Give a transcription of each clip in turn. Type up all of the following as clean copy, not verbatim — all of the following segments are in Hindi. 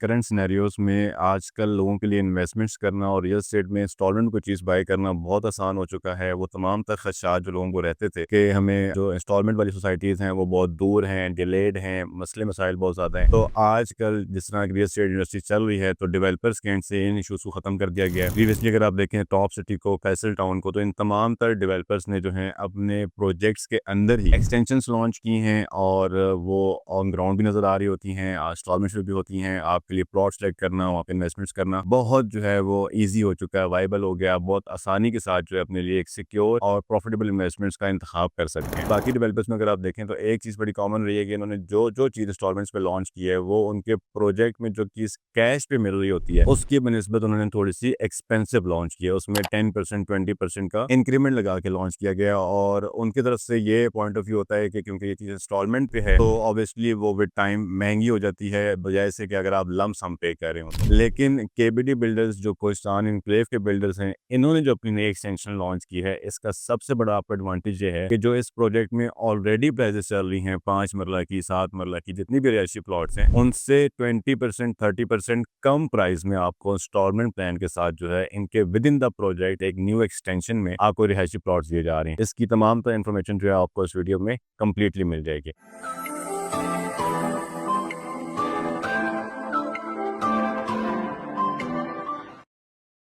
करंट सिनेरियोज़ में आजकल लोगों के लिए इन्वेस्टमेंट्स करना और रियल एस्टेट में इंस्टॉलमेंट कोई चीज़ बाय करना बहुत आसान हो चुका है। वो तमाम तर खदशात जो लोगों को रहते थे कि हमें जो इंस्टॉलमेंट वाली सोसाइटीज़ हैं वो बहुत दूर हैं, डिलेड हैं, मसले मसाइल बहुत ज़्यादा हैं। तो आजकल जिस तरह की रियल एस्टेट इंडस्ट्री चल रही है तो डेवलपर्स के एंड से इन इश्यूज़ को ख़त्म कर दिया गया है। प्रीवियसली अगर आप देखें टॉप सिटी को, फैसल टाउन को, तो इन तमाम तर डेवलपर्स ने जो है अपने प्रोजेक्ट्स के अंदर ही एक्सटेंशंस लॉन्च की हैं और वो ऑन ग्राउंड भी नज़र आ रही होती हैं, इंस्टॉलमेंट्स भी होती हैं। आपके लिए प्लॉट सेलेक्ट करना, वहाँ पे इन्वेस्टमेंट्स करना बहुत जो है वो ईज़ी हो चुका है, वाइबल हो गया। बहुत आसानी के साथ जो है अपने लिए एक सिक्योर और प्रॉफिटेबल इन्वेस्टमेंट्स का इंतखाब कर सकते हैं। बाकी डेवलपर्स में अगर आप देखें तो एक चीज़ बड़ी कॉमन रही है कि इन्होंने जो चीज़ इंस्टॉलमेंट्स पे लॉन्च की है वो उनके प्रोजेक्ट में जो चीज़ कैश पे मिल रही होती है उसकी बनिस्बत उन्होंने थोड़ी सी एक्सपेंसिव लॉन्च की है। उसमें 10% 20% का इंक्रीमेंट लगा के लॉन्च किया गया और उनकी तरफ से ये पॉइंट ऑफ व्यू होता है कि क्योंकि ये चीज़ इंस्टॉलमेंट पे है तो ऑब्वियसली वो विद टाइम महंगी हो जाती है बजाय से कि अगर आप लम सम पे कर रहे हो तो। लेकिन केबीडी बिल्डर्स जो कोहिस्तान इनक्लेव के बिल्डर्स हैं, इन्होंने जो अपनी नई एक्सटेंशन लॉन्च की है, इसका सबसे बड़ा आपको एडवांटेज ये है कि जो इस प्रोजेक्ट में ऑलरेडी प्राइसेस चल रही हैं 5 मरला की, 7 मरला की, जितनी भी रिहायशी प्लॉट्स हैं उनसे 20% 30% कम प्राइस में आपको इंस्टॉलमेंट प्लान के साथ जो है इनके विद इन द प्रोजेक्ट एक न्यू एक्सटेंशन में आपको रिहायशी प्लॉट्स दिए जा रहे हैं। इसकी तमाम तरह इन्फॉर्मेशन जो है आपको इस वीडियो में कंप्लीटली मिल जाएगी।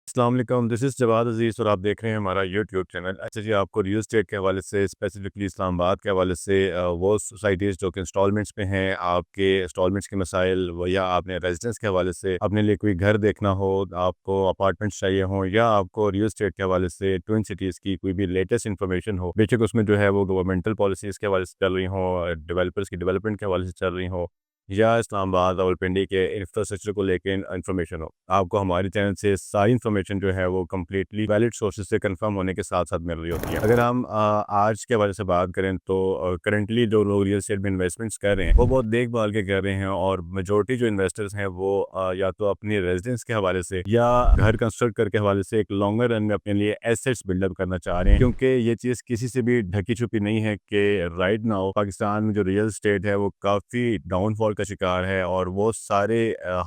अस्सलाम वालेकुम, दिस इज़ जवाद अज़ीज़ और आप देख रहे हैं हमारा यूट्यूब चैनल। अच्छा जी, आपको रियल एस्टेट के हवाले से स्पेसिफिकली इस्लामाबाद के हवाले से वो सोसाइटीज़ जो कि इंस्टॉलमेंट्स पे हैं, आपके इंस्टॉलमेंट्स के मसाइल व या आपने रेजिडेंस के हवाले से अपने लिए कोई घर देखना हो, आपको अपार्टमेंट्स चाहिए हों या आपको रियल एस्टेट के हवाले से ट्विन सिटीज़ की कोई भी लेटेस्ट इन्फॉर्मेशन हो, बेशक उसमें जो है वो गवर्नमेंटल पॉलिसीज़ के हवाले से चल रही हों, डेवलपर्स की डेवलपमेंट के हवाले से चल रही हों या इस्लामाबाद रावलपिंडी के इंफ्रास्ट्रक्चर को लेके इन्फॉर्मेशन हो, आपको हमारे चैनल से सारी इन्फॉर्मेशन जो है वो कंप्लीटली वैलिड सोर्सेज से कंफर्म होने के साथ साथ मिल रही होती है। अगर हम आज के हवाले से बात करें तो करंटली जो लोग रियल एस्टेट में इन्वेस्टमेंट्स कर रहे हैं वो बहुत देखभाल के कर रहे हैं और मेजोरिटी जो इन्वेस्टर्स हैं वो या तो अपनी रेजिडेंस के हवाले से या घर कंस्ट्रक्ट करके हवाले से एक लॉन्गर रन में अपने लिए एसेट्स बिल्डअप करना चाह रहे हैं, क्योंकि ये चीज़ किसी से भी ढकी छुपी नहीं है कि राइट नाउ पाकिस्तान में जो रियल एस्टेट है वो काफ़ी डाउनफॉल का शिकार है और वो सारे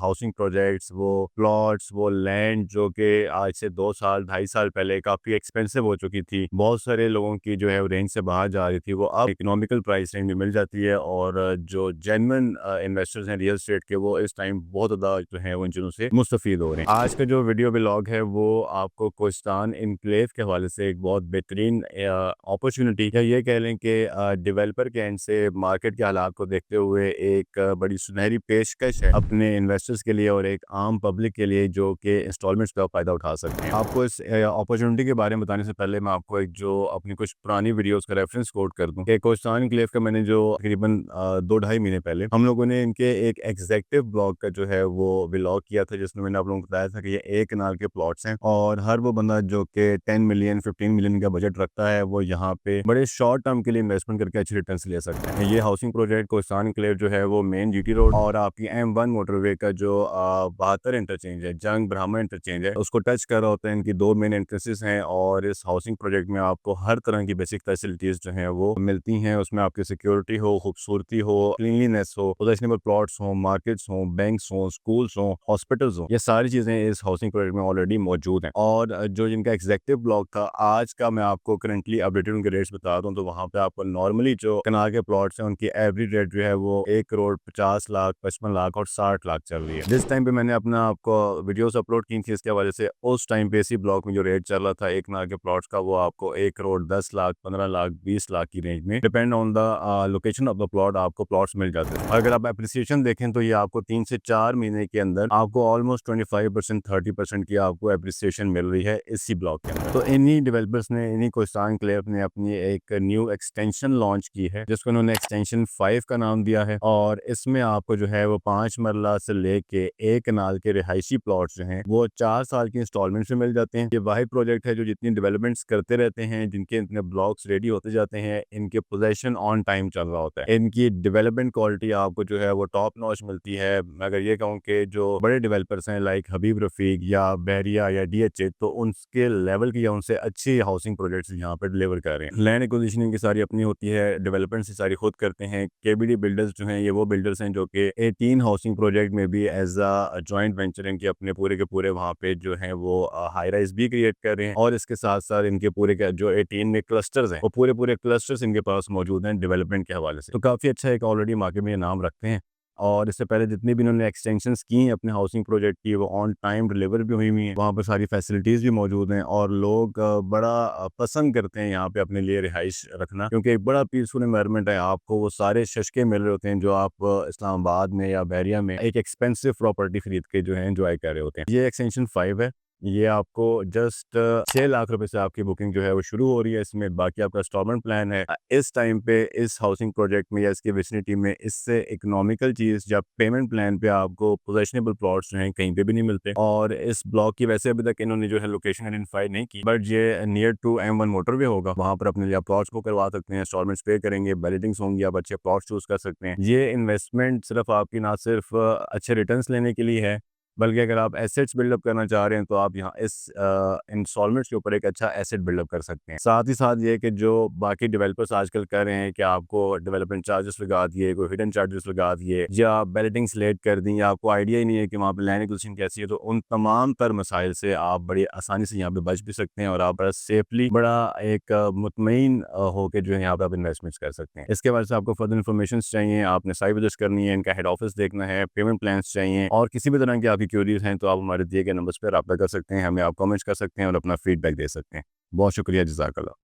हाउसिंग प्रोजेक्ट्स, वो प्लॉट्स, वो लैंड जो कि आज से 2 साल 2.5 साल पहले काफ़ी एक्सपेंसिव हो चुकी थी, बहुत सारे लोगों की जो है रेंज से बाहर जा रही थी, वो अब इकोनॉमिकल प्राइस रेंज में मिल जाती है और जो जेन्युइन इन्वेस्टर्स हैं रियल एस्टेट के वो इस टाइम बहुत ज़्यादा जो है वो इन चीज़ों से मुस्तफ़ीद हो रहे हैं। आज का जो वीडियो व्लॉग है वो आपको कोहिस्तान इनक्लेव के हवाले से एक बहुत बेहतरीन अपॉर्चुनिटी या ये कह लें कि डेवलपर के एंड से मार्केट के हालात को देखते हुए एक बड़ी सुनहरी पेशकश है अपने इन्वेस्टर्स के लिए और एक आम पब्लिक के लिए जो कि इंस्टॉलमेंट्स का फ़ायदा उठा सकते हैं। आपको इस अपॉर्चुनिटी के बारे में बताने से पहले मैं आपको एक जो अपनी कुछ पुरानी वीडियोस का रेफरेंस कोट कर दूं कि कोहिस्तान इनक्लेव का मैंने जो तकरीबन 2-2.5 महीने पहले हम लोगों ने इनके एक एग्जेक्टिव ब्लॉग का जो है वो व्लॉग किया था, जिसमें मैंने आप लोगों को बताया था कि ये 1 कनाल के प्लॉट्स हैं और हर वो बंदा जो कि 10 मिलियन 15 मिलियन का बजट रखता है वो यहाँ पे बड़े शॉर्ट टर्म के लिए इन्वेस्टमेंट करके अच्छे रिटर्न्स ले सकते हैं। ये हाउसिंग प्रोजेक्ट कोहिस्तान इनक्लेव जो है वो मेन जीटी रोड और आपकी M1 मोटरवे का जो 72 इंटरचेंज है, जंग ब्राह्मण इंटरचेंज है, उसको टच कर रहा होता है। इनकी 2 मेन एंट्रेंसेस हैं और इस हाउसिंग प्रोजेक्ट में आपको हर तरह की बेसिक फैसिलिटीज जो हैं वो मिलती हैं। उसमें आपकी सिक्योरिटी हो, खूबसूरती हो, क्लीनलीनेस हो, पोजेशनेबल प्लॉट्स हो, मार्केट्स हो, बैंक्स हो, स्कूल्स हो, हॉस्पिटल्स हो, ये सारी चीजें इस हाउसिंग प्रोजेक्ट में ऑलरेडी मौजूद हैं। और जो जिनका एग्जेक्टिव ब्लॉक था आज का मैं आपको करंटली अपडेटेड उनके रेट्स बता दूं तो वहाँ पे आपको नॉर्मली जो कनाल के प्लॉट्स हैं उनकी एवरेज रेट जो है वो 1 करोड़ 50 लाख 55 लाख और 60 लाख चल रही है। जिस टाइम पे मैंने अपना आपको वीडियोस अपलोड की थी इसके वजह से उस टाइम पे इसी ब्लॉक में जो रेट चल रहा था एक कनाल के प्लॉट्स का वो आपको 1 करोड़ 10 लाख 15 लाख 20 लाख की रेंज में depend on the location of the plot आपको प्लॉट्स मिल जाते हैं। अगर आप एप्रिसिएशन देखें तो ये आपको 3 से 4 महीने के अंदर आपको ऑलमोस्ट 25% 30% की आपको एप्रिसिएशन मिल रही है इसी ब्लॉक के अंदर। तो इन्हीं डेवलपर्स ने इन्हीं कोहिस्तान इनक्लेव ने अपनी एक न्यू एक्सटेंशन लॉन्च की है जिसको उन्होंने एक्सटेंशन 5 का नाम दिया है और इसमें आपको जो है वो 5 मरला से लेके 1 कनाल के रिहायशी प्लॉट्स जो हैं वो 4 साल की इंस्टॉलमेंट में मिल जाते हैं। ये वाहिद प्रोजेक्ट है जो जितनी डेवलपमेंट्स करते रहते हैं, जिनके इतने ब्लॉक्स रेडी होते जाते हैं, इनके पोजेशन ऑन टाइम चल रहा होता है, इनकी डेवलपमेंट क्वालिटी आपको जो है वो टॉप नॉच मिलती है। अगर ये कहूँ कि जो बड़े डेवलपर्स हैं लाइक हबीब रफीक या बैरिया या DHA तो उनके लेवल की या उनसे अच्छी हाउसिंग प्रोजेक्ट्स यहाँ पर डिलीवर कर रहे हैं। लैंड एक्विजिशन की सारी अपनी होती है, डेवलपमेंट से सारी खुद करते हैं। केबीडी बिल्डर्स जो हैं ये वो बिल्डर्स डेवलपर्स हैं जो कि 18 हाउसिंग प्रोजेक्ट में भी एज अ जॉइंट वेंचर इनके अपने पूरे के पूरे वहाँ पे जो हैं वो हाई राइज भी क्रिएट कर रहे हैं, और इसके साथ साथ इनके पूरे के जो 18 में क्लस्टर्स हैं वो पूरे पूरे क्लस्टर्स इनके पास मौजूद हैं डेवलपमेंट के हवाले से। तो काफ़ी अच्छा एक ऑलरेडी मार्केट में ये नाम रखते हैं, और इससे पहले जितनी भी इन्होंने एक्सटेंशंस की हैं अपने हाउसिंग प्रोजेक्ट की वो ऑन टाइम डिलीवर भी हुई हैं। वहाँ पर सारी फैसिलिटीज़ भी मौजूद हैं, और लोग बड़ा पसंद करते हैं यहाँ पे अपने लिए रिहाइश रखना, क्योंकि एक बड़ा पीसफुल एनवायरनमेंट है। आपको वो सारे शशके मिल रहे होते हैं जो आप इस्लामाबाद में या बहरिया में एक एक्सपेंसिव प्रॉपर्टी खरीद के जो है एंजॉय कर रहे होते हैं। ये एक्सटेंशन 5 है। ये आपको जस्ट 6 लाख रुपए से आपकी बुकिंग जो है वो शुरू हो रही है। इसमें बाकी आपका इंस्टॉलमेंट प्लान है। इस टाइम पे इस हाउसिंग प्रोजेक्ट में या इसकी विसिनिटी में इससे इकोनॉमिकल चीज़ जब पेमेंट प्लान पे आपको पोजेशनेबल प्लॉट्स जो हैं कहीं पे भी नहीं मिलते। और इस ब्लॉक की वैसे अभी तक इन्होंने जो है लोकेशन आइडेंटिफाई नहीं की, बट ये नियर टू M1 मोटरवे होगा। वहाँ पर अपने लिए आप प्लॉट्स बुक करवा सकते हैं, इंस्टॉलमेंट्स पे करेंगे, बैलेटिंग्स होंगी, आप अच्छे प्लॉट्स चूज कर सकते हैं। ये इन्वेस्टमेंट सिर्फ आपकी ना सिर्फ अच्छे रिटर्न्स लेने के लिए है, बल्कि अगर आप एसेट्स बिल्डअप करना चाह रहे हैं तो आप यहाँ इस इंस्टॉलमेंट्स के ऊपर एक अच्छा एसेट बिल्डअप कर सकते हैं। साथ ही साथ ये कि जो बाकी डेवलपर्स आजकल कर रहे हैं कि आपको डेवलपमेंट चार्जेस लगा दिए, कोई हिडन चार्जेस लगा दिए, या बैलेटिंग्स लेट कर दी, या आपको आइडिया ही नहीं है कि वहाँ पर लैंड एक्विजिशन कैसी है, तो उन तमाम तर मसाइल से आप बड़ी आसानी से यहाँ पे बच भी सकते हैं, और आप बड़ा सेफली बड़ा एक मुतमईन होकर जो है यहाँ पे आप इन्वेस्टमेंट्स कर सकते हैं। इसके बाद से आपको फर्दर इन्फॉर्मेशन चाहिए, आपने साइट विजिट करनी है, इनका हेड ऑफिस देखना है, पेमेंट प्लान्स चाहिए, और किसी भी तरह की आपकी क्यूरीज हैं तो आप हमारे दिए गए नंबर्स पर रब्ता कर सकते हैं, हमें आप कमेंट्स कर सकते हैं और अपना फीडबैक दे सकते हैं। बहुत शुक्रिया, जज़ाकल्लाह।